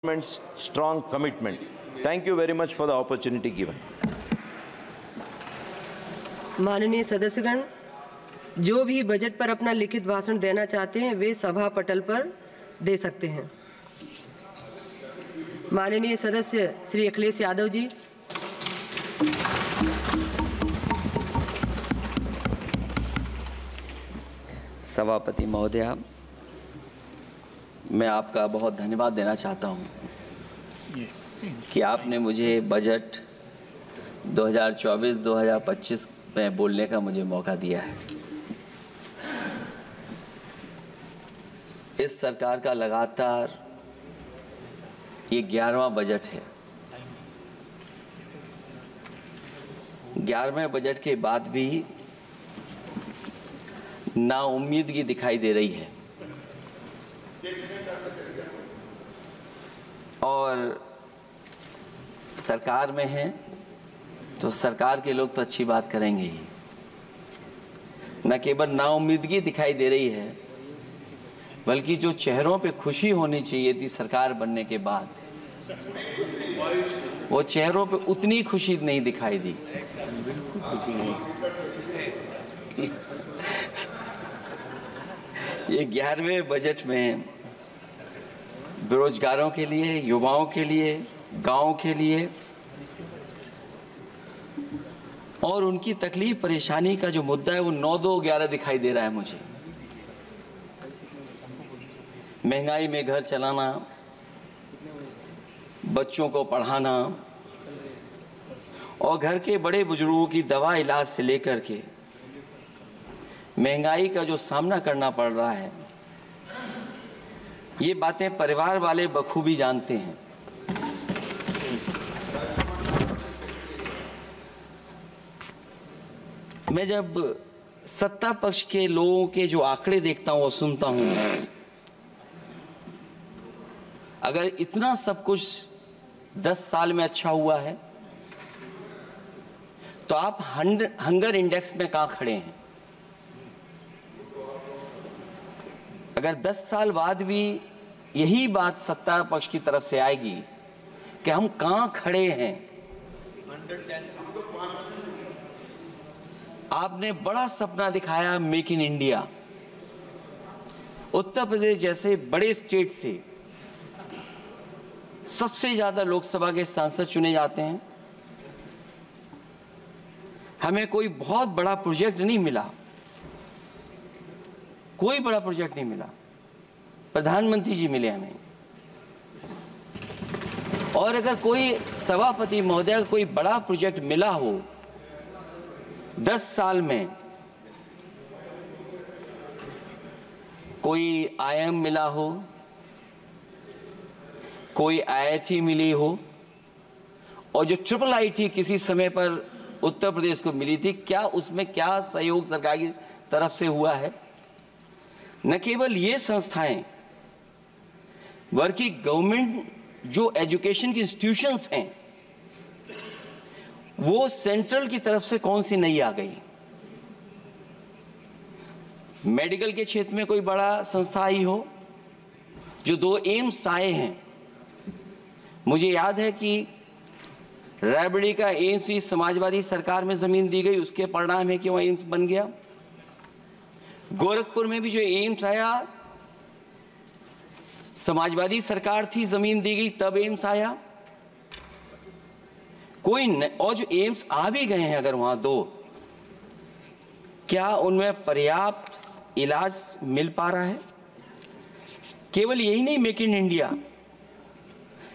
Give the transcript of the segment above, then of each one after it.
government's strong commitment. Thank you very much for the opportunity given. माननीय सदस्यगण, जो भी budget पर अपना लिखित भाषण देना चाहते हैं वे सभा पटल पर दे सकते हैं। माननीय सदस्य श्री अखिलेश यादव जी। सभापति महोदया, मैं आपका बहुत धन्यवाद देना चाहता हूं कि आपने मुझे बजट 2024-2025 में बोलने का मुझे मौका दिया है। इस सरकार का लगातार ये 11वां बजट है। 11वें बजट के बाद भी नाउम्मीदगी दिखाई दे रही है और सरकार में हैं तो सरकार के लोग तो अच्छी बात करेंगे ही। न केवल नाउम्मीदगी दिखाई दे रही है बल्कि जो चेहरों पे खुशी होनी चाहिए थी सरकार बनने के बाद, वो चेहरों पे उतनी खुशी नहीं दिखाई दी। ये 11वें बजट में बेरोजगारों के लिए, युवाओं के लिए, गांवों के लिए और उनकी तकलीफ परेशानी का जो मुद्दा है वो 9-2-11 दिखाई दे रहा है मुझे। महंगाई में घर चलाना, बच्चों को पढ़ाना और घर के बड़े बुजुर्गों की दवा इलाज से लेकर के महंगाई का जो सामना करना पड़ रहा है, ये बातें परिवार वाले बखूबी जानते हैं। मैं जब सत्ता पक्ष के लोगों के जो आंकड़े देखता हूं और सुनता हूं, अगर इतना सब कुछ 10 साल में अच्छा हुआ है तो आप हंगर इंडेक्स में कहां खड़े हैं? अगर 10 साल बाद भी यही बात सत्ता पक्ष की तरफ से आएगी कि हम कहां खड़े हैं। आपने बड़ा सपना दिखाया make in India. Uttar Pradesh जैसे बड़े स्टेट से सबसे ज्यादा लोकसभा के सांसद चुने जाते हैं। हमें कोई बहुत बड़ा प्रोजेक्ट नहीं मिला, कोई बड़ा प्रोजेक्ट नहीं मिला। प्रधानमंत्री जी मिले हमें। और अगर कोई सभापति महोदय कोई बड़ा प्रोजेक्ट मिला हो 10 साल में, कोई आईआईएम मिला हो, कोई आईआईटी मिली हो और जो ट्रिपल आईटी किसी समय पर उत्तर प्रदेश को मिली थी, क्या उसमें क्या सहयोग सरकार की तरफ से हुआ है? न केवल ये संस्थाएं बल्कि गवर्नमेंट जो एजुकेशन की इंस्टीट्यूशंस हैं वो सेंट्रल की तरफ से कौन सी नई आ गई? मेडिकल के क्षेत्र में कोई बड़ा संस्था आई हो? जो 2 एम्स आए हैं, मुझे याद है कि रायबरेली का एम्स भी समाजवादी सरकार में जमीन दी गई, उसके परिणाम है कि वह एम्स बन गया। गोरखपुर में भी जो एम्स आया समाजवादी सरकार थी, जमीन दी गई, तब एम्स आया। और जो एम्स आ भी गए हैं अगर वहां 2, क्या उनमें पर्याप्त इलाज मिल पा रहा है? केवल यही नहीं, मेक इन इंडिया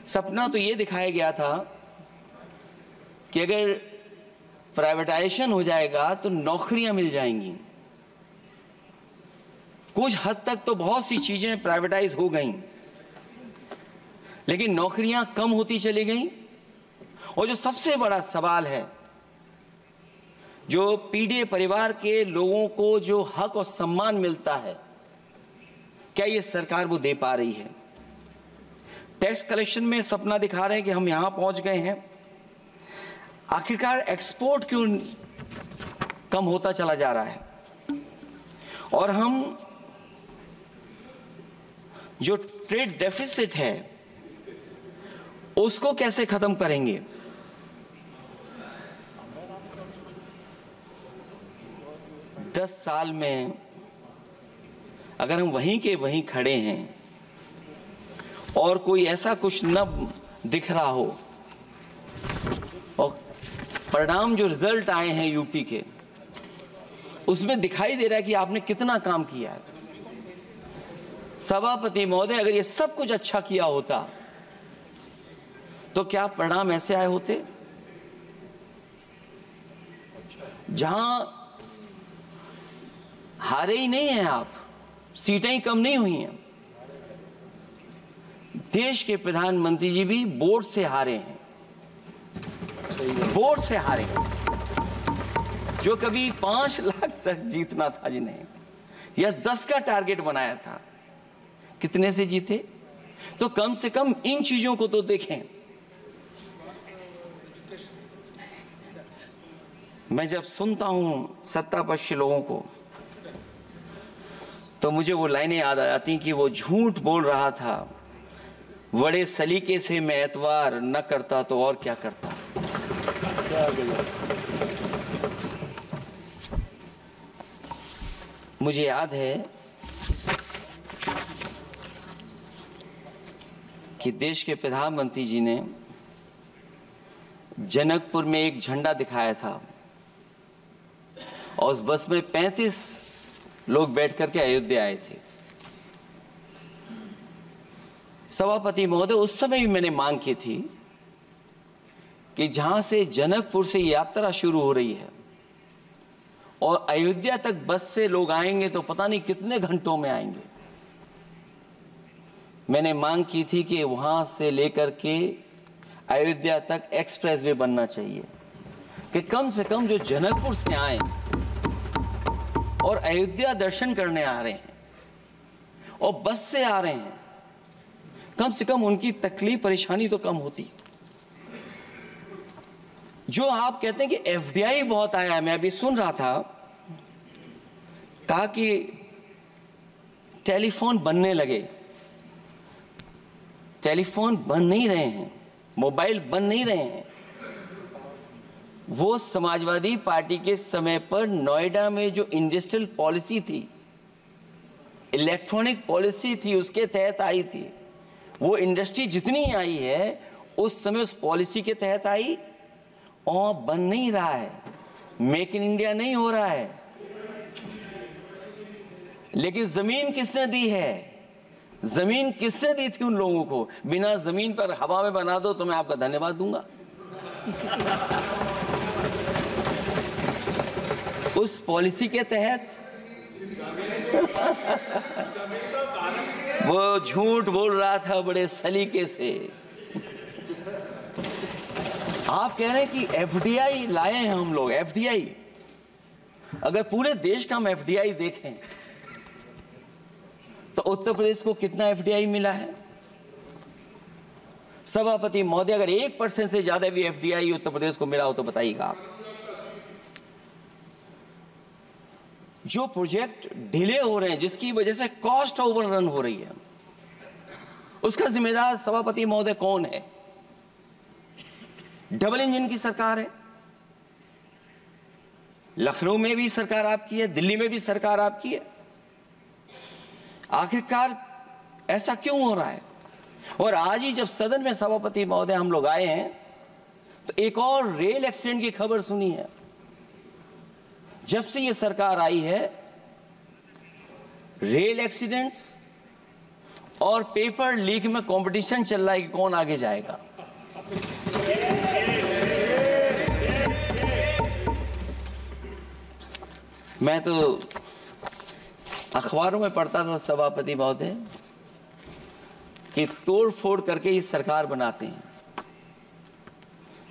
सपना तो ये दिखाया गया था कि अगर प्राइवेटाइजेशन हो जाएगा तो नौकरियां मिल जाएंगी। कुछ हद तक तो बहुत सी चीजें प्राइवेटाइज हो गईं, लेकिन नौकरियां कम होती चली गईं। और जो सबसे बड़ा सवाल है, जो पीड़ित परिवार के लोगों को जो हक और सम्मान मिलता है, क्या ये सरकार वो दे पा रही है? टैक्स कलेक्शन में सपना दिखा रहे हैं कि हम यहां पहुंच गए हैं। आखिरकार एक्सपोर्ट क्यों कम होता चला जा रहा है? और हम जो ट्रेड डेफिसिट है उसको कैसे खत्म करेंगे? दस साल में अगर हम वहीं के वहीं खड़े हैं और कोई ऐसा कुछ न दिख रहा हो और परिणाम जो रिजल्ट आए हैं यूपी के, उसमें दिखाई दे रहा है कि आपने कितना काम किया है। सभापति महोदय, अगर ये सब कुछ अच्छा किया होता तो क्या परिणाम ऐसे आए होते? जहां हारे ही नहीं हैं आप, सीटें ही कम नहीं हुई हैं। देश के प्रधानमंत्री जी भी वोट से हारे हैं, वोट से हारे हैं। जो कभी 5 लाख तक जीतना था जिन्हें, या 10 का टारगेट बनाया था, कितने से जीते? तो कम से कम इन चीजों को तो देखें। मैं जब सुनता हूं सत्तापक्ष लोगों को तो मुझे वो लाइनें याद आ जाती कि वो झूठ बोल रहा था, बड़े सलीके से मैं एतवार न करता तो और क्या करता। मुझे याद है कि देश के प्रधानमंत्री जी ने जनकपुर में एक झंडा दिखाया था और उस बस में 35 लोग बैठ करके अयोध्या आए थे। सभापति महोदय, उस समय भी मैंने मांग की थी कि जहां से जनकपुर से यात्रा शुरू हो रही है और अयोध्या तक बस से लोग आएंगे तो पता नहीं कितने घंटों में आएंगे। मैंने मांग की थी कि वहां से लेकर के अयोध्या तक एक्सप्रेसवे बनना चाहिए कि कम से कम जो जनकपुर से आए और अयोध्या दर्शन करने आ रहे हैं और बस से आ रहे हैं, कम से कम उनकी तकलीफ परेशानी तो कम होती। जो आप कहते हैं कि एफडीआई बहुत आया है, मैं अभी सुन रहा था, कहा कि टेलीफोन बनने लगे। टेलीफोन बन नहीं रहे हैं, मोबाइल बन नहीं रहे हैं। वो समाजवादी पार्टी के समय पर नोएडा में जो इंडस्ट्रियल पॉलिसी थी, इलेक्ट्रॉनिक पॉलिसी थी, उसके तहत आई थी। वो इंडस्ट्री जितनी आई है उस समय उस पॉलिसी के तहत आई और बन नहीं रहा है, मेक इन इंडिया नहीं हो रहा है। लेकिन जमीन किसने दी है? जमीन किसने दी थी उन लोगों को? बिना जमीन पर हवा में बना दो तो मैं आपका धन्यवाद दूंगा। उस पॉलिसी के तहत वो झूठ बोल रहा था बड़े सलीके से। आप कह रहे हैं कि एफडीआई लाए हैं हम लोग। एफडीआई, अगर पूरे देश का हम एफडीआई देखें तो उत्तर प्रदेश को कितना एफडीआई मिला है? सभापति महोदय, अगर 1% से ज्यादा भी एफडीआई उत्तर प्रदेश को मिला हो तो बताइएगा आप। जो प्रोजेक्ट डिले हो रहे हैं, जिसकी वजह से कॉस्ट ओवररन हो रही है, उसका जिम्मेदार सभापति महोदय कौन है? डबल इंजन की सरकार है। लखनऊ में भी सरकार आपकी है, दिल्ली में भी सरकार आपकी है। आखिरकार ऐसा क्यों हो रहा है? और आज ही जब सदन में सभापति महोदय हम लोग आए हैं तो एक और रेल एक्सीडेंट की खबर सुनी है। जब से ये सरकार आई है, रेल एक्सीडेंट्स और पेपर लीक में कंपटीशन चल रहा है कि कौन आगे जाएगा। मैं तो अखबारों में पढ़ता था सभापति महोदय कि तोड़ फोड़ करके ये सरकार बनाते हैं।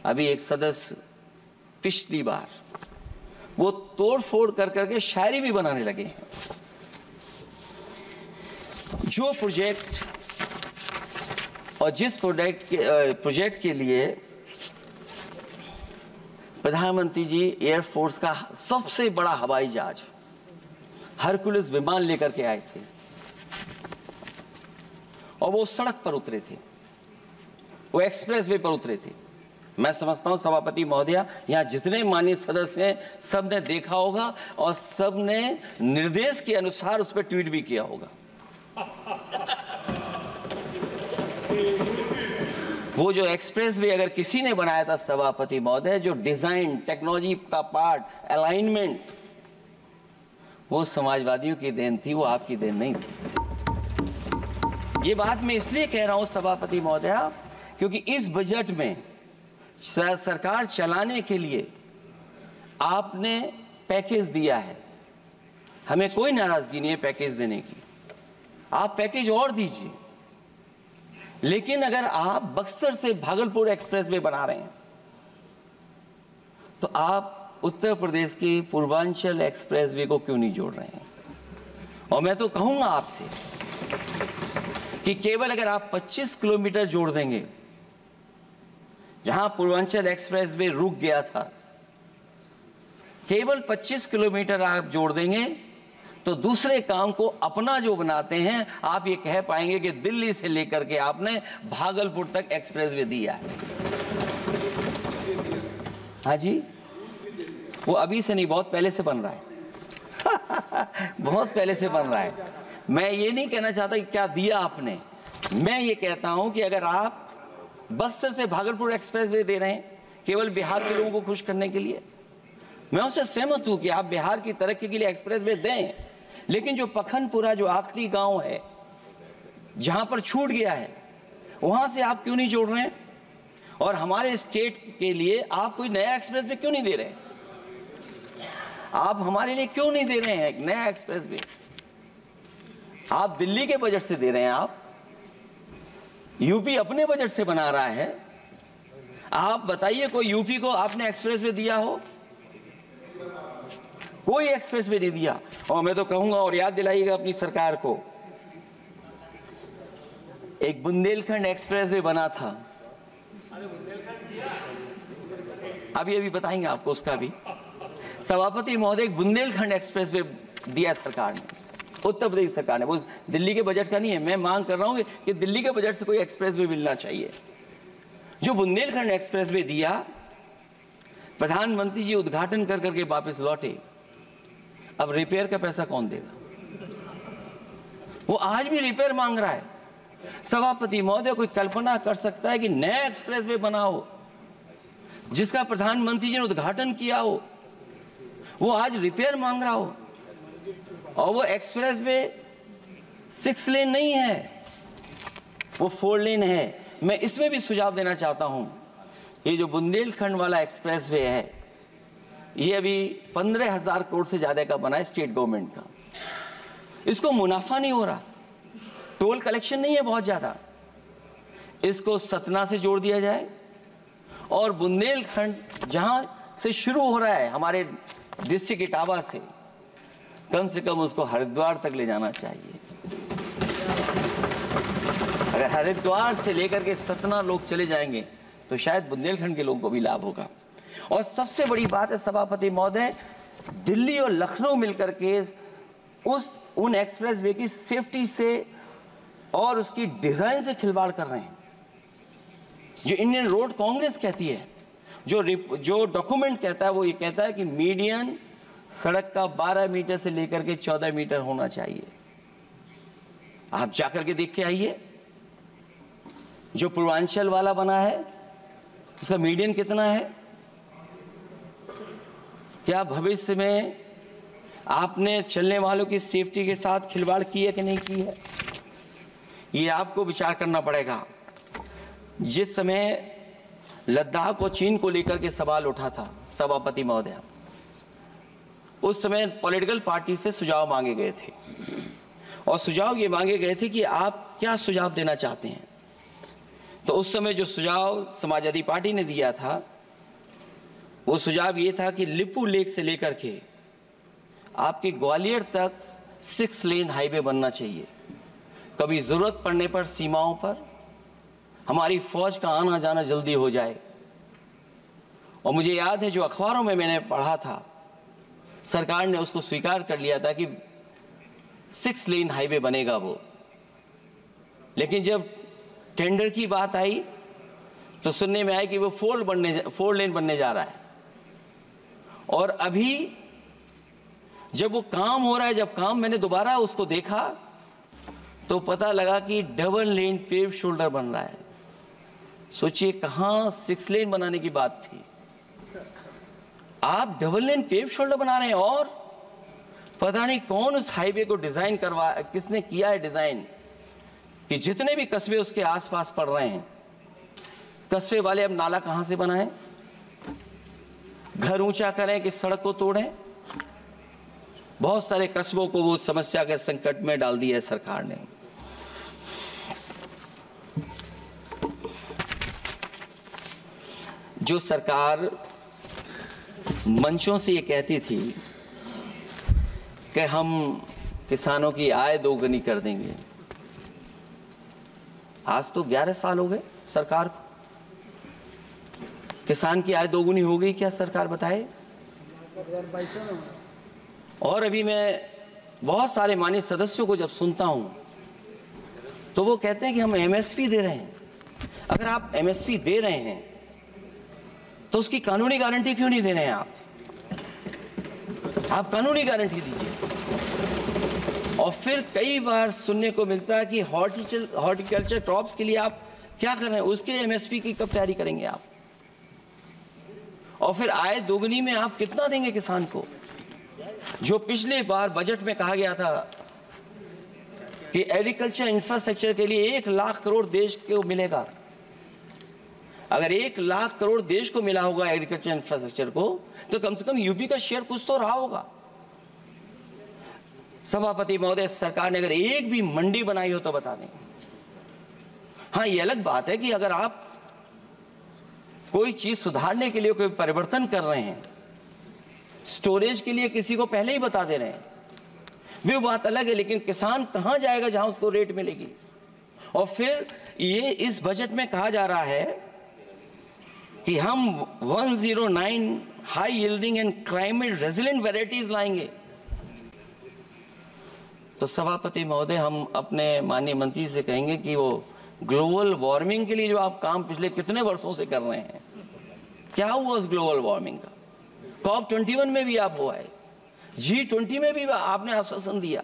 अभी एक सदस्य पिछली बार वो तोड़ फोड़ कर करके शायरी भी बनाने लगे हैं। जो प्रोजेक्ट और जिस प्रोजेक्ट के लिए प्रधानमंत्री जी एयरफोर्स का सबसे बड़ा हवाई जहाज हरकुलिस विमान लेकर के आए थे और वो सड़क पर उतरे थे, वो एक्सप्रेस वे पर उतरे थे। मैं समझता हूं सभापति महोदया, यहाँ जितने माननीय सदस्य हैं सब ने देखा होगा और सब ने निर्देश के अनुसार उस पर ट्वीट भी किया होगा। वो जो एक्सप्रेस वे अगर किसी ने बनाया था सभापति महोदय, जो डिजाइन, टेक्नोलॉजी का पार्ट, अलाइनमेंट, वो समाजवादियों की देन थी, वो आपकी देन नहीं थी। ये बात मैं इसलिए कह रहा हूं सभापति महोदया, क्योंकि इस बजट में सरकार चलाने के लिए आपने पैकेज दिया है। हमें कोई नाराजगी नहीं है पैकेज देने की, आप पैकेज और दीजिए। लेकिन अगर आप बक्सर से भागलपुर एक्सप्रेस वे बना रहे हैं तो आप उत्तर प्रदेश के पूर्वांचल एक्सप्रेस वे को क्यों नहीं जोड़ रहे हैं? और मैं तो कहूंगा आपसे कि केवल अगर आप 25 किलोमीटर जोड़ देंगे, जहां पूर्वांचल एक्सप्रेस वे रुक गया था, केवल 25 किलोमीटर आप जोड़ देंगे तो दूसरे काम को अपना जो बनाते हैं, आप ये कह पाएंगे कि दिल्ली से लेकर के आपने भागलपुर तक एक्सप्रेस वे दिया है। हाँ जी, वो अभी से नहीं, बहुत पहले से बन रहा है। बहुत पहले से बन रहा है। मैं ये नहीं कहना चाहता कि क्या दिया आपने, मैं ये कहता हूं कि अगर आप बक्सर से भागलपुर एक्सप्रेस वे दे रहे हैं केवल बिहार के लोगों को खुश करने के लिए, मैं उससे सहमत हूं कि आप बिहार की तरक्की के लिए एक्सप्रेस वे दें, लेकिन जो पखनपुरा, जो आखिरी गांव है जहां पर छूट गया है, वहां से आप क्यों नहीं जोड़ रहे हैं? और हमारे स्टेट के लिए आप कोई नया एक्सप्रेस वे क्यों नहीं दे रहे हैं? आप हमारे लिए क्यों नहीं दे रहे हैं एक नया एक्सप्रेस वे? आप दिल्ली के बजट से दे रहे हैं, आप यूपी अपने बजट से बना रहा है। आप बताइए कोई यूपी को आपने एक्सप्रेस वे दिया हो? कोई एक्सप्रेस वे नहीं दिया। और मैं तो कहूंगा, और याद दिलाइएगा अपनी सरकार को, एक बुंदेलखंड एक्सप्रेस वे बना था, अभी बताएंगे आपको उसका भी। सभापति महोदय, एक बुंदेलखंड एक्सप्रेस वे दिया सरकार ने, उत्तर प्रदेश सरकार ने। वो दिल्ली के बजट का नहीं है। मैं मांग कर रहा हूं कि दिल्ली के बजट से कोई एक्सप्रेस वे मिलना चाहिए। जो बुंदेलखंड एक्सप्रेस वे दिया, प्रधानमंत्री जी उद्घाटन कर करके वापस लौटे। अब रिपेयर का पैसा कौन देगा? वो आज भी रिपेयर मांग रहा है। सभापति महोदय, कोई कल्पना कर सकता है कि नया एक्सप्रेस वे बना हो जिसका प्रधानमंत्री जी ने उद्घाटन किया हो, वो आज रिपेयर मांग रहा हो? और वो एक्सप्रेस वे 6 लेन नहीं है, वो 4 लेन है। मैं इसमें भी सुझाव देना चाहता हूं, ये जो बुंदेलखंड वाला एक्सप्रेस वे है, ये अभी 15,000 करोड़ से ज्यादा का बना है स्टेट गवर्नमेंट का। इसको मुनाफा नहीं हो रहा, टोल कलेक्शन नहीं है बहुत ज्यादा। इसको सतना से जोड़ दिया जाए और बुंदेलखंड जहां से शुरू हो रहा है हमारे डिस्ट्रिक्ट इटावा से, कम से कम उसको हरिद्वार तक ले जाना चाहिए। अगर हरिद्वार से लेकर के सतना लोग चले जाएंगे तो शायद बुंदेलखंड के लोगों को भी लाभ होगा। और सबसे बड़ी बात है सभापति महोदय, दिल्ली और लखनऊ मिलकर के उन एक्सप्रेस वे की सेफ्टी से और उसकी डिजाइन से खिलवाड़ कर रहे हैं। जो इंडियन रोड कांग्रेस कहती है, जो डॉक्यूमेंट कहता है, वो ये कहता है कि मीडियन सड़क का 12 मीटर से लेकर के 14 मीटर होना चाहिए। आप जाकर के देख के आइए, जो पूर्वांचल वाला बना है उसका मीडियन कितना है? क्या भविष्य में आपने चलने वालों की सेफ्टी के साथ खिलवाड़ की है कि नहीं की है? ये आपको विचार करना पड़ेगा। जिस समय लद्दाख और चीन को लेकर के सवाल उठा था सभापति महोदय, उस समय पॉलिटिकल पार्टी से सुझाव मांगे गए थे और सुझाव ये मांगे गए थे कि आप क्या सुझाव देना चाहते हैं। तो उस समय जो सुझाव समाजवादी पार्टी ने दिया था, वो सुझाव ये था कि लिपू लेक से लेकर के आपके ग्वालियर तक 6 लेन हाईवे बनना चाहिए। कभी जरूरत पड़ने पर सीमाओं पर हमारी फौज का आना जाना जल्दी हो जाए। और मुझे याद है, जो अखबारों में मैंने पढ़ा था, सरकार ने उसको स्वीकार कर लिया था कि 6 लेन हाईवे बनेगा वो। लेकिन जब टेंडर की बात आई तो सुनने में आया कि वो 4 लेन बनने जा रहा है। और अभी जब वो काम हो रहा है, जब काम मैंने दोबारा उसको देखा तो पता लगा कि डबल लेन पेव शोल्डर बन रहा है। सोचिए कहां 6 लेन बनाने की बात थी, आप डबल लेन पेव शोल्डर बना रहे हैं। और पता नहीं कौन उस हाईवे को डिजाइन किसने किया है डिजाइन, कि जितने भी कस्बे उसके आसपास पड़ रहे हैं, कस्बे वाले अब नाला कहां से बनाएं, घर ऊंचा करें कि सड़क को तोड़ें। बहुत सारे कस्बों को वो समस्या के संकट में डाल दिया है सरकार ने। जो सरकार मंचों से ये कहती थी कि हम किसानों की आय दोगुनी कर देंगे, आज तो 11 साल हो गए सरकार को। किसान की आय दोगुनी हो गई क्या सरकार बताए? और अभी मैं बहुत सारे माननीय सदस्यों को जब सुनता हूं तो वो कहते हैं कि हम एमएसपी दे रहे हैं। अगर आप एमएसपी दे रहे हैं तो उसकी कानूनी गारंटी क्यों नहीं दे रहे हैं? आप कानूनी गारंटी दीजिए। और फिर कई बार सुनने को मिलता है कि हॉर्टिकल्चर क्रॉप्स के लिए आप क्या कर रहे हैं, उसके एमएसपी की कब तैयारी करेंगे आप? और फिर आय दोगुनी में आप कितना देंगे किसान को? जो पिछले बार बजट में कहा गया था कि एग्रीकल्चर इंफ्रास्ट्रक्चर के लिए 1 लाख करोड़ देश को मिलेगा। अगर 1 लाख करोड़ देश को मिला होगा एग्रीकल्चर इंफ्रास्ट्रक्चर को, तो कम से कम यूपी का शेयर कुछ तो रहा होगा। सभापति महोदय, सरकार ने अगर एक भी मंडी बनाई हो तो बता दें। हाँ, ये अलग बात है कि अगर आप कोई चीज सुधारने के लिए कोई परिवर्तन कर रहे हैं, स्टोरेज के लिए किसी को पहले ही बता दे रहे हैं, वो बात अलग है। लेकिन किसान कहां जाएगा जहां उसको रेट मिलेगी? और फिर ये इस बजट में कहा जा रहा है कि हम 109 high yielding and climate resilient varieties लाएंगे। तो सभापति महोदय, हम अपने माननीय मंत्री से कहेंगे कि वो ग्लोबल वार्मिंग के लिए जो आप काम पिछले कितने वर्षों से कर रहे हैं, क्या हुआ उस ग्लोबल वार्मिंग का? COP21 में भी आप हुआ है, G20 में भी आपने आश्वासन दिया,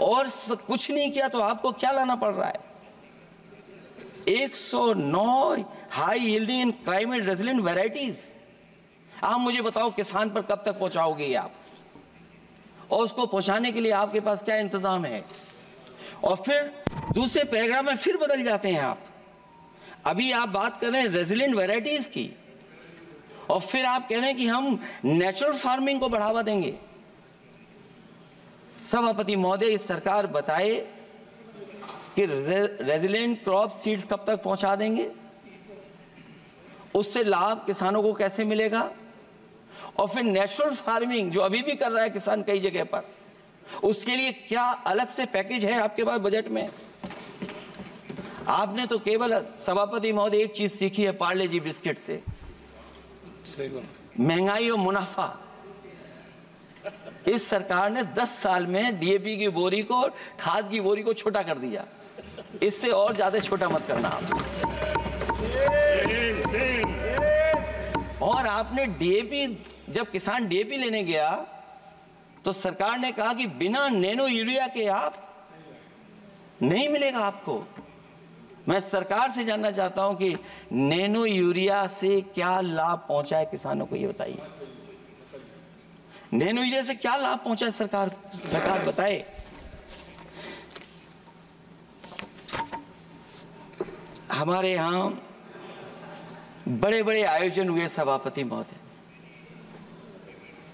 और कुछ नहीं किया। तो आपको क्या लाना पड़ रहा है? 109 high yielding and climate resilient varieties. आप मुझे बताओ किसान पर कब तक पहुंचाओगे आप? और उसको पहुंचाने के लिए आपके पास क्या इंतजाम है? और फिर दूसरे पैराग्राफ में फिर बदल जाते हैं आप। अभी आप बात कर रहे हैं रेजिलेंट वैरायटीज की, और फिर आप कह रहे हैं कि हम नेचुरल फार्मिंग को बढ़ावा देंगे। सभापति महोदय, इस सरकार बताए कि रेजिलेंट क्रॉप सीड्स कब तक पहुंचा देंगे, उससे लाभ किसानों को कैसे मिलेगा? और फिर नेचुरल फार्मिंग जो अभी भी कर रहा है किसान कई जगह पर, उसके लिए क्या अलग से पैकेज है आपके पास बजट में? आपने तो केवल सभापति महोदय एक चीज सीखी है पार्ले जी बिस्किट से, महंगाई और मुनाफा। इस सरकार ने 10 साल में डीएपी की बोरी को, खाद की बोरी को छोटा कर दिया। इससे और ज्यादा छोटा मत करना आप। और आपने डीएपी, जब किसान डीएपी लेने गया तो सरकार ने कहा कि बिना नैनो यूरिया के आप नहीं मिलेगा आपको। मैं सरकार से जानना चाहता हूं कि नैनो यूरिया से क्या लाभ पहुंचा है किसानों को, ये बताइए। नैनो यूरिया से क्या लाभ पहुंचा है सरकार बताए। हमारे यहां बड़े बड़े आयोजन हुए सभापति महोदय,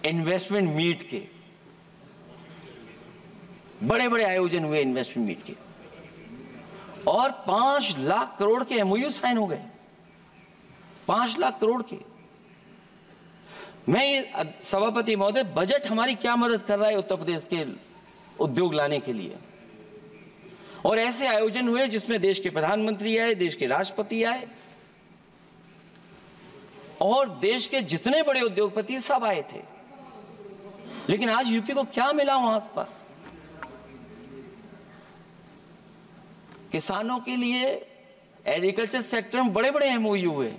इन्वेस्टमेंट मीट के बड़े बड़े आयोजन हुए इन्वेस्टमेंट मीट के, और 5 लाख करोड़ के एमओयू साइन हो गए। 5 लाख करोड़ के। मैं ये सभापति महोदय, बजट हमारी क्या मदद कर रहा है उत्तर प्रदेश के उद्योग लाने के लिए? और ऐसे आयोजन हुए जिसमें देश के प्रधानमंत्री आए, देश के राष्ट्रपति आए, और देश के जितने बड़े उद्योगपति सब आए थे। लेकिन आज यूपी को क्या मिला वहां पर? किसानों के लिए एग्रीकल्चर सेक्टर में बड़े बड़े एमओयू हुए,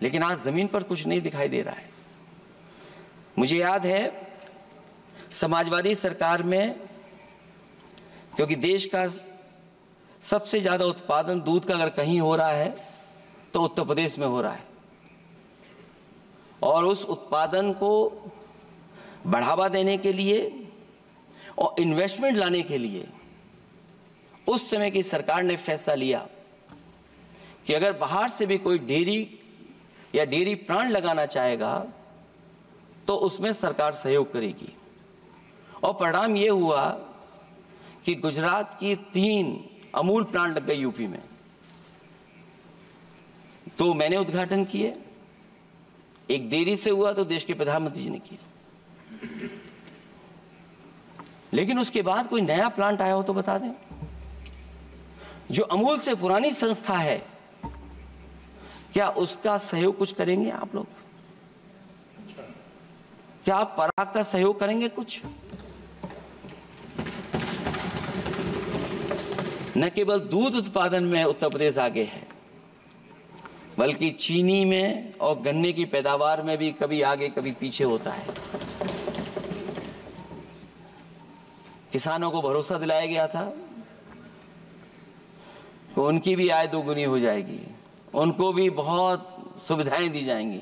लेकिन आज जमीन पर कुछ नहीं दिखाई दे रहा है। मुझे याद है समाजवादी सरकार में, क्योंकि देश का सबसे ज्यादा उत्पादन दूध का अगर कहीं हो रहा है तो उत्तर प्रदेश में हो रहा है, और उस उत्पादन को बढ़ावा देने के लिए और इन्वेस्टमेंट लाने के लिए उस समय की सरकार ने फैसला लिया कि अगर बाहर से भी कोई डेयरी या डेयरी प्लांट लगाना चाहेगा तो उसमें सरकार सहयोग करेगी। और परिणाम ये हुआ कि गुजरात की 3 अमूल प्लांट लग गए यूपी में। तो मैंने उद्घाटन किए, एक डेयरी से हुआ तो देश के प्रधानमंत्री जी ने किया, लेकिन उसके बाद कोई नया प्लांट आया हो तो बता दें। जो अमूल से पुरानी संस्था है, क्या उसका सहयोग कुछ करेंगे आप लोग? क्या आप पराग का सहयोग करेंगे कुछ? न केवल दूध उत्पादन में उत्तर प्रदेश आगे है, बल्कि चीनी में और गन्ने की पैदावार में भी कभी आगे कभी पीछे होता है। किसानों को भरोसा दिलाया गया था कि उनकी भी आय दोगुनी हो जाएगी, उनको भी बहुत सुविधाएं दी जाएंगी,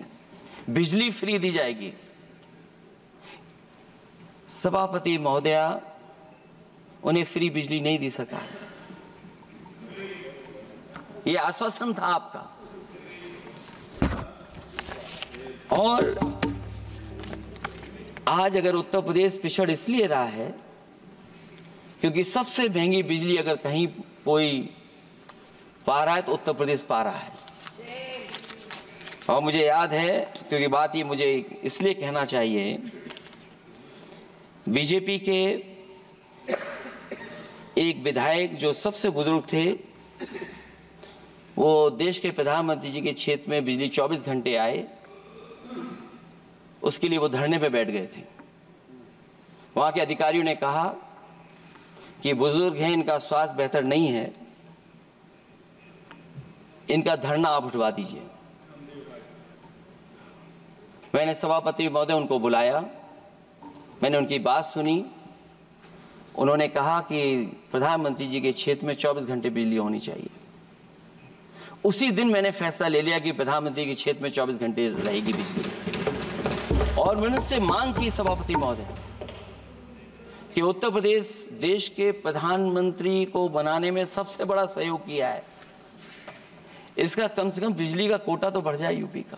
बिजली फ्री दी जाएगी। सभापति महोदया, उन्हें फ्री बिजली नहीं दी सका। ये आश्वासन था आपका। और आज अगर उत्तर प्रदेश पिछड़ इसलिए रहा है क्योंकि सबसे महंगी बिजली अगर कहीं कोई पा रहा है तो उत्तर प्रदेश पा रहा है। और मुझे याद है, क्योंकि बात ये मुझे इसलिए कहना चाहिए, बीजेपी के एक विधायक जो सबसे बुजुर्ग थे, वो देश के प्रधानमंत्री जी के क्षेत्र में बिजली 24 घंटे आए, उसके लिए वो धरने पे बैठ गए थे। वहां के अधिकारियों ने कहा कि बुजुर्ग हैं, इनका स्वास्थ्य बेहतर नहीं है, इनका धरना आप उठवा दीजिए। मैंने सभापति महोदय उनको बुलाया, मैंने उनकी बात सुनी। उन्होंने कहा कि प्रधानमंत्री जी के क्षेत्र में 24 घंटे बिजली होनी चाहिए। उसी दिन मैंने फैसला ले लिया कि प्रधानमंत्री के क्षेत्र में 24 घंटे रहेगी बिजली। और मैंने उससे मांग की सभापति महोदय कि उत्तर प्रदेश देश के प्रधानमंत्री को बनाने में सबसे बड़ा सहयोग किया है, इसका कम से कम बिजली का कोटा तो बढ़ जाए यूपी का।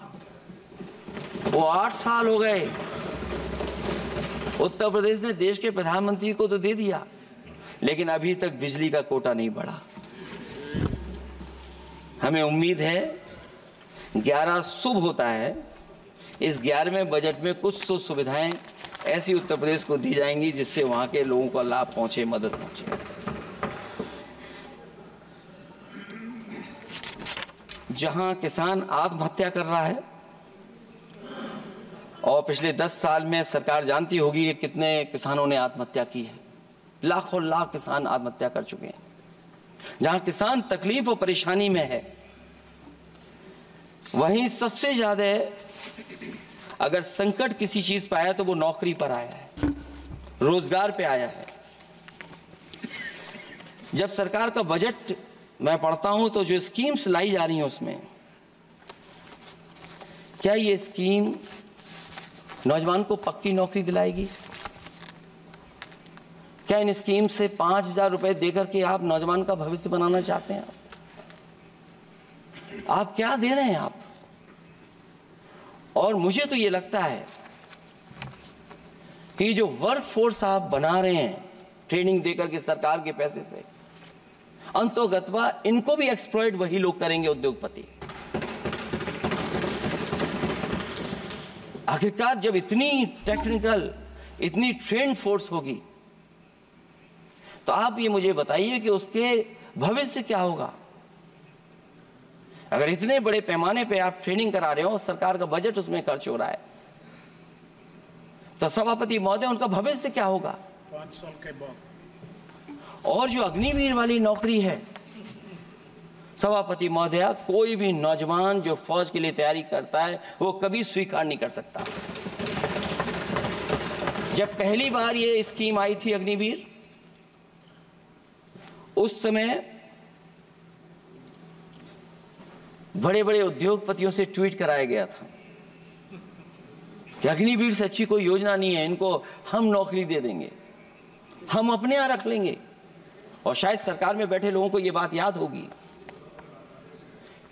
वो 8 साल हो गए, उत्तर प्रदेश ने देश के प्रधानमंत्री को तो दे दिया, लेकिन अभी तक बिजली का कोटा नहीं बढ़ा। हमें उम्मीद है 11 शुभ होता है, इस 11वें बजट में कुछ तो सुविधाएं ऐसी उत्तर प्रदेश को दी जाएंगी जिससे वहां के लोगों को लाभ पहुंचे, मदद पहुंचे। जहां किसान आत्महत्या कर रहा है, और पिछले 10 साल में सरकार जानती होगी कि कितने किसानों ने आत्महत्या की है, लाखों लाख किसान आत्महत्या कर चुके हैं। जहां किसान तकलीफ और परेशानी में है, वहीं सबसे ज्यादा अगर संकट किसी चीज पर आया तो वो नौकरी पर आया है, रोजगार पे आया है। जब सरकार का बजट मैं पढ़ता हूं तो जो स्कीम्स लाई जा रही हैं उसमें, क्या ये स्कीम नौजवान को पक्की नौकरी दिलाएगी? क्या इन स्कीम से 5,000 रुपए देकर के आप नौजवान का भविष्य बनाना चाहते हैं? आप क्या दे रहे हैं आप? और मुझे तो ये लगता है कि जो वर्क फोर्स आप बना रहे हैं ट्रेनिंग देकर के सरकार के पैसे से, अंतोगत्वा इनको भी एक्सप्लॉइट वही लोग करेंगे, उद्योगपति। आखिरकार जब इतनी टेक्निकल, इतनी ट्रेन फोर्स होगी, तो आप ये मुझे बताइए कि उसके भविष्य क्या होगा। अगर इतने बड़े पैमाने पे आप ट्रेनिंग करा रहे हो, सरकार का बजट उसमें खर्च हो रहा है, तो सभापति महोदय उनका भविष्य क्या होगा 5 साल के बाद? और जो अग्निवीर वाली नौकरी है, सभापति महोदया, कोई भी नौजवान जो फौज के लिए तैयारी करता है वो कभी स्वीकार नहीं कर सकता। जब पहली बार ये स्कीम आई थी अग्निवीर, उस समय बड़े बड़े उद्योगपतियों से ट्वीट कराया गया था कि अग्निवीर से अच्छी कोई योजना नहीं है, इनको हम नौकरी दे देंगे, हम अपने यहां रख लेंगे। और शायद सरकार में बैठे लोगों को यह बात याद होगी,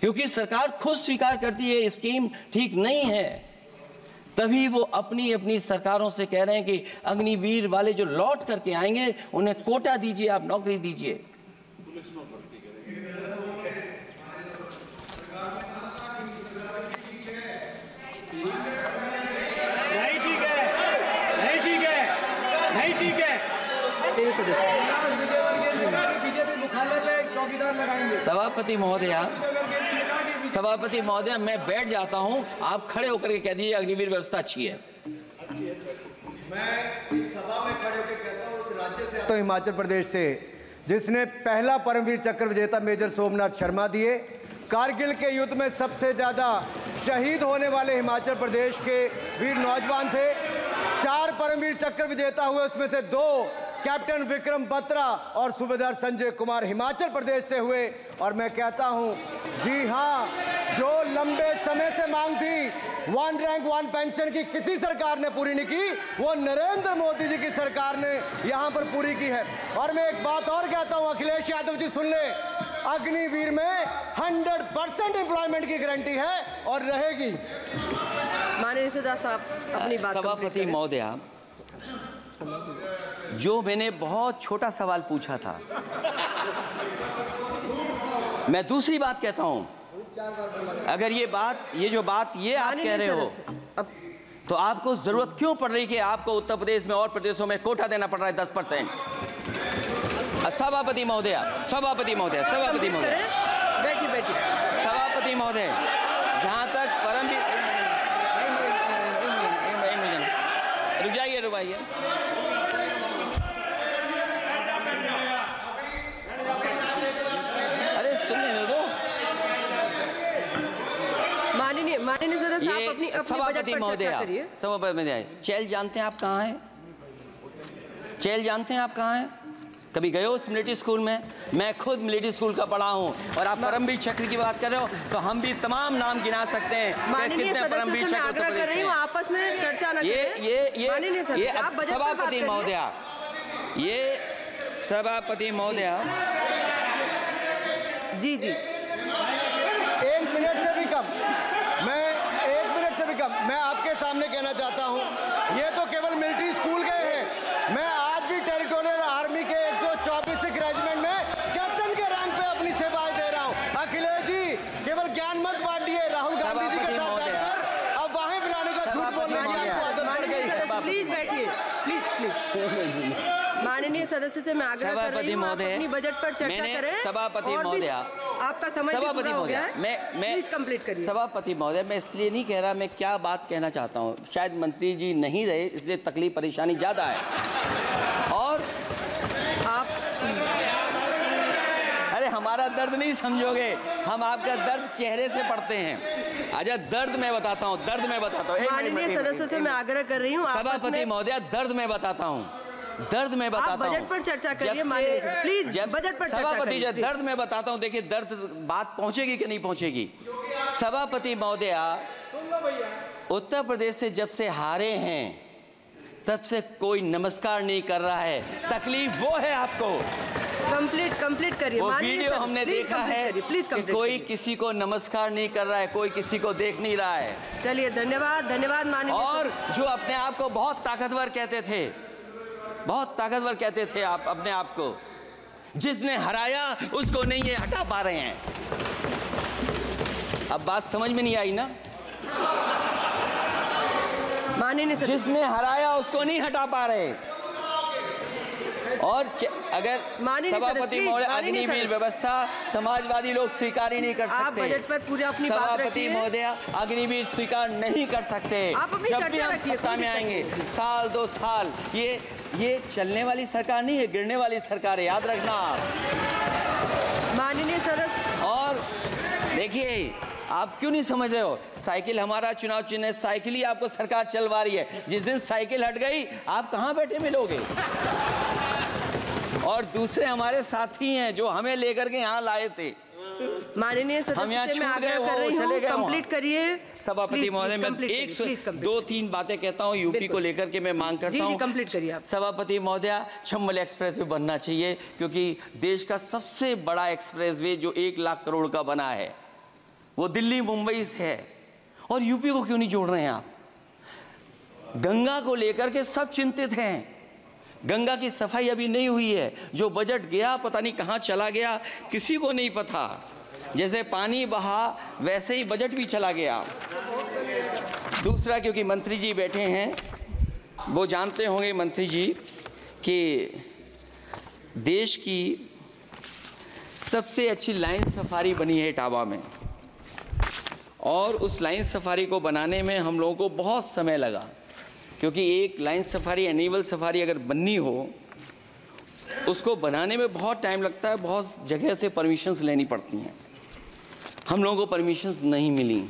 क्योंकि सरकार खुद स्वीकार करती है स्कीम ठीक नहीं है, तभी वो अपनी अपनी सरकारों से कह रहे हैं कि अग्निवीर वाले जो लौट करके आएंगे उन्हें कोटा दीजिए, आप नौकरी दीजिए। सभापति महोदया, मैं बैठ जाता हूं, आप खड़े होकर के कह दीजिए अग्निवीर व्यवस्था अच्छी है। मैं इस सभा में खड़े होकर कहता हूं, उस राज्य से तो हिमाचल प्रदेश से जिसने पहला परमवीर चक्र विजेता मेजर सोमनाथ शर्मा दिए। कारगिल के युद्ध में सबसे ज्यादा शहीद होने वाले हिमाचल प्रदेश के वीर नौजवान थे। 4 परमवीर चक्र विजेता हुए, उसमें से 2 कैप्टन विक्रम बत्रा और सूबेदार संजय कुमार हिमाचल प्रदेश से हुए। और मैं कहता हूं, जी हां, जो लंबे समय से मांग थी 1 रैंक 1 पेंशन की, किसी सरकार ने पूरी नहीं की, वो नरेंद्र मोदी जी की सरकार ने यहां पर पूरी की है। और मैं एक बात और कहता हूं, अखिलेश यादव जी सुन ले, अग्निवीर में 100% एम्प्लॉयमेंट की गारंटी है और रहेगी। माननीय सदस्य साहब अपनी बात। सभापति महोदया, जो मैंने बहुत छोटा सवाल पूछा था, मैं दूसरी बात कहता हूं, अगर ये जो बात आप कह रहे हो, तो आपको जरूरत क्यों पड़ रही कि आपको उत्तर प्रदेश में और प्रदेशों में कोटा देना पड़ रहा है 10%? सभापति महोदय, बैठिए। सभापति महोदय, जहां तक परमवीर, रुक जाइए, अरे सुन लेने दो। माननीय सदस्य आप अपनी सभापति महोदय, चैल जानते हैं आप कहाँ हैं? चैल जानते हैं आप कहाँ हैं? कभी गए हो उस मिलिट्री स्कूल में? मैं खुद मिलिट्री स्कूल का पढ़ा हूँ। और आप परमवीर चक्र की बात कर रहे हो, तो हम भी तमाम नाम गिना सकते हैं। माननीय सदस्य से मैं आग्रह कर रही हूँ, आपस में चर्चा न करें। सभापति महोदया, जी 1 मिनट से भी कम, मैं आपके सामने कहना चाहता हूं, ये तो केवल मिलिट्री स्कूल गए हैं। मैं आज भी टेरिटोरियल आर्मी के 124 रेजिमेंट में कैप्टन के रैंक पे अपनी सेवाएं दे रहा हूं। अखिलेश जी, केवल ज्ञान मत बांटिए। राहुल गांधी जी के साथ बैठकर अब वहां बुलाने का झूठ बोलने की आपको आदत पड़ गई। प्लीज बैठिए, प्लीज। माननीय सदस्य से मैं आग्रह कर रही हूं, आप अपनी बजट पर चर्चा करें। सभापति महोदय, आपका समय पूरा हो गया है, मैं प्लीज कंप्लीट करिए। सभापति महोदय, मैं इसलिए नहीं कह रहा, मैं क्या बात कहना चाहता हूं, शायद मंत्री जी नहीं रहे इसलिए तकलीफ परेशानी ज्यादा है। और आप, अरे हमारा दर्द नहीं समझोगे, हम आपका दर्द चेहरे से पढ़ते हैं। अच्छा, दर्द मैं बताता हूँ। माननीय सदस्यों से मैं आग्रह कर रही हूँ, सभापति महोदय, दर्द मैं बताता हूँ। आप बजट पर चर्चा करिए। प्लीज बजट पर सभापति जी, दर्द मैं बताता हूँ। देखिए, दर्द बात पहुंचेगी कि नहीं पहुंचेगी। सभापति महोदय, उत्तर प्रदेश से जब से हारे हैं तब से कोई नमस्कार नहीं कर रहा है। तकलीफ वो है आपको। कंप्लीट करिए। वो वीडियो हमने देखा है कि कोई किसी को नमस्कार नहीं कर रहा है, कोई किसी को देख नहीं रहा है। चलिए, धन्यवाद माननीय। और जो अपने आप को बहुत ताकतवर कहते थे, आप अपने आप को, जिसने हराया उसको नहीं ये हटा पा रहे हैं। अब बात समझ में नहीं आई ना? माननीय जिसने हराया उसको नहीं हटा पा रहे। और अगर सभापति महोदय, अग्निवीर व्यवस्था समाजवादी लोग स्वीकार ही नहीं कर सकते। आप बजट पर पूरा अपनी बात रखिए। सभापति महोदय, अग्निवीर स्वीकार नहीं कर सकते। आप अपनी जब भी हम सत्ता में आएंगे, साल 2 साल, ये चलने वाली सरकार नहीं है, गिरने वाली सरकार है, याद रखना। माननीय सदस्य, और देखिए, आप क्यों नहीं समझ रहे हो? साइकिल हमारा चुनाव चिन्ह है, साइकिल ही आपको सरकार चलवा रही है। जिस दिन साइकिल हट गई, आप कहाँ बैठे मिलोगे? और दूसरे हमारे साथी हैं जो हमें लेकर के यहाँ लाए थे। माननीय सदस्य से मैं आग्रह कर रही हूँ, कंप्लीट करिए। सभापति महोदय, मैं एक दो तीन बातें कहता हूँ यूपी को लेकर के मैं मांग करता हूँ। कंप्लीट करिए आप। सभापति महोदय, चंबल एक्सप्रेस वे बनना चाहिए, क्योंकि देश का सबसे बड़ा एक्सप्रेस वे जो 1 लाख करोड़ का बना है वो दिल्ली मुंबई से है, और यूपी को क्यों नहीं जोड़ रहे हैं आप? गंगा को लेकर के सब चिंतित हैं। गंगा की सफाई अभी नहीं हुई है। जो बजट गया पता नहीं कहाँ चला गया, किसी को नहीं पता। जैसे पानी बहा वैसे ही बजट भी चला गया। दूसरा, क्योंकि मंत्री जी बैठे हैं, वो जानते होंगे मंत्री जी कि देश की सबसे अच्छी लाइन सफारी बनी है इटावा में, और उस लाइन सफारी को बनाने में हम लोगों को बहुत समय लगा, क्योंकि एक लाइन सफारी, एनिमल सफारी अगर बननी हो उसको बनाने में बहुत टाइम लगता है, बहुत जगह से परमिशंस लेनी पड़ती हैं। हम लोगों को परमिशंस नहीं मिली,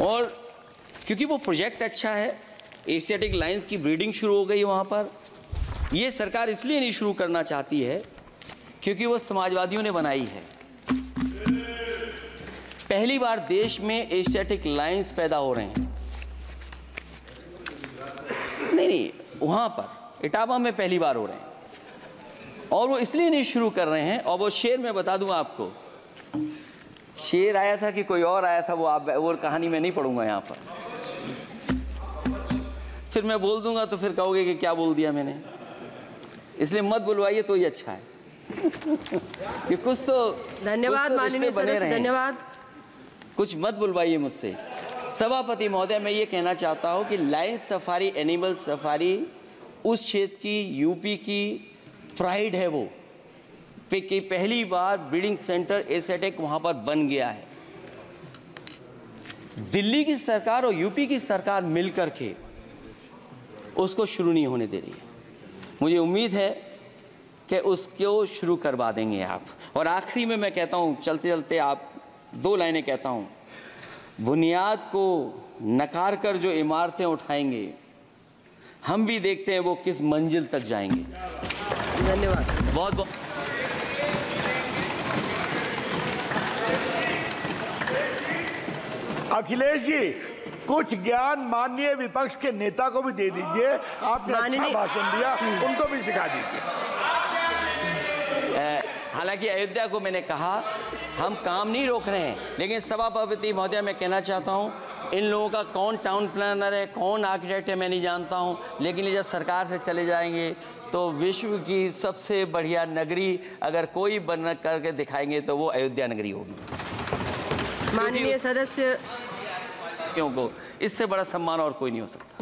और क्योंकि वो प्रोजेक्ट अच्छा है, एशियाटिक लाइंस की ब्रीडिंग शुरू हो गई वहाँ पर। ये सरकार इसलिए नहीं शुरू करना चाहती है क्योंकि वो समाजवादियों ने बनाई है। पहली बार देश में एशियाटिक लाइंस पैदा हो रहे हैं। नहीं, वहाँ पर इटावा में पहली बार हो रहे हैं, और वो इसलिए नहीं शुरू कर रहे हैं। और वो शेर मैं बता दूंगा आपको, शेर आया था कि कोई और आया था, वो कहानी मैं नहीं पढ़ूंगा यहाँ पर, फिर मैं बोल दूंगा तो फिर कहोगे कि क्या बोल दिया मैंने, इसलिए मत बुलवाइए तो ही अच्छा है। कि कुछ तो धन्यवाद माननीय सदस्य, धन्यवाद। कुछ मत बुलवाइए मुझसे। सभापति महोदय, मैं ये कहना चाहता हूँ कि लाइन सफारी, एनिमल सफारी उस क्षेत्र की, यूपी की प्राइड है वो, कि पहली बार ब्रीडिंग सेंटर एशियाटिक वहाँ पर बन गया है। दिल्ली की सरकार और यूपी की सरकार मिलकर के उसको शुरू नहीं होने दे रही है। मुझे उम्मीद है कि उसको शुरू करवा देंगे आप। और आखिरी में मैं कहता हूँ, चलते चलते आप 2 लाइनें कहता हूँ। बुनियाद को नकार कर जो इमारतें उठाएंगे, हम भी देखते हैं वो किस मंजिल तक जाएंगे। धन्यवाद। बहुत बहुत अखिलेश जी, कुछ ज्ञान माननीय विपक्ष के नेता को भी दे दीजिए। आपने अच्छा भाषण दिया, उनको भी सिखा दीजिए। हालांकि अयोध्या को मैंने कहा हम काम नहीं रोक रहे हैं, लेकिन सभापति महोदय मैं कहना चाहता हूं, इन लोगों का कौन टाउन प्लानर है, कौन आर्किटेक्ट है, मैं नहीं जानता हूं, लेकिन ये जब सरकार से चले जाएंगे तो विश्व की सबसे बढ़िया नगरी अगर कोई बन करके दिखाएंगे तो वो अयोध्या नगरी होगी। माननीय सदस्य को इससे बड़ा सम्मान और कोई नहीं हो सकता।